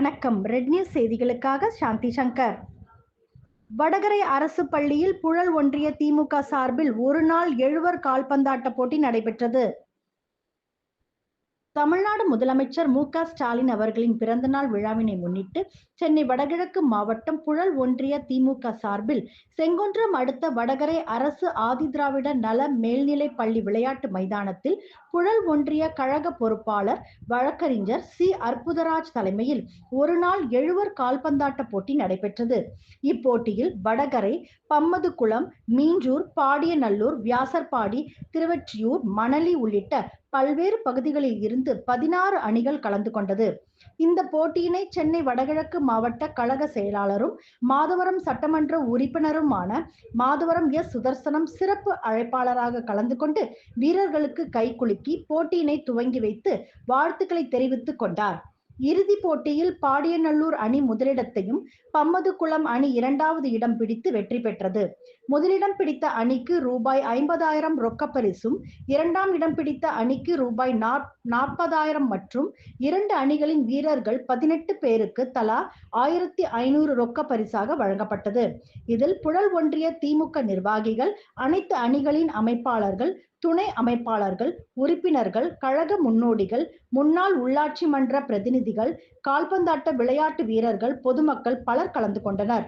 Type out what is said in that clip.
வணக்கம். Red news செய்திகளுக்காக சாந்தி சங்கர். வடகரை அரசு பள்ளியில் புழல் ஒன்றிய திமுக சார்பில் ஒருநாள் எழுவர் கால்பந்தாட்ட போட்டி நடைபெற்றது. தமிழ்நாடு முதலமைச்சர் மு.க. ஸ்டாலின் அவர்களின் பிறந்தநாள் விழாவினை முன்னிட்டு சென்னை வடகிழக்கு மாவட்டம் புழல் ஒன்றிய திமுக சார்பில் செங்குன்றம் அடுத்த வடகரை அரசு ஆதிதிராவிட நல மேல்நிலை பள்ளி விளையாட்டு மைதானத்தில் புழல் ஒன்றிய கழக பொறுப்பாளர் வழக்கறிஞர் சி. அற்புதராஜ் தலைமையில் ஒருநாள் எழுவர் கால்பந்தாட்ட போட்டி நடைபெற்றது. இப்போட்டியில் வடகரை, பம்மதுகுளம், மீஞ்சூர், பாடியநல்லூர், வியாசர்பாடி, திருவொற்றியூர், மணலி உள்ளிட்ட பல்வேறு பகுதிகளில் இருந்து 16 அணிகள் கலந்து கொண்டது. இந்த போட்டியினை சென்னை வடகிழக்கு மாவட்ட கழக செயலாளரும் மாதவரம் சட்டமன்ற உறுப்பினருமான மாதவரம் எஸ். சுதர்சனம் சிறப்பு அழைப்பாளராக கலந்து கொண்டு வீரர்களுக்கு கைகுலுக்கி போட்டியினை துவங்கி வைத்து வாழ்த்துக்களை தெரிவித்துக் கொண்டார். இறுதி போட்டியில் பாடியநல்லூர் அணி முதலிடத்தையும், பம்மதுகுளம் அணி 2வது இடம் பிடித்து வெற்றி பெற்றது. முதலிடம் பிடித்த அணிக்கு ரூபாய் 50,000 ரொக்கப்பரிசும், 2ஆம் இடம் பிடித்த அணிக்கு ரூபாய் 40,000 மற்றும் 2 அணிகளின் வீரர்கள் 18 பேருக்கு தலா 1,500 ரொக்க பரிசாக வழங்கப்பட்டது. இதில் புழல் ஒன்றிய திமுக நிர்வாகிகள், அனைத்து அணிகளின் அமைப்பாளர்கள், துணை அமைப்பாளர்கள், உறுப்பினர்கள், கழக முன்னோடிகள், முன்னாள் உள்ளாட்சி மன்ற பிரதிநிதிகள், கால்பந்தாட்ட விளையாட்டு வீரர்கள், பொதுமக்கள் பலர் கலந்து கொண்டனர்.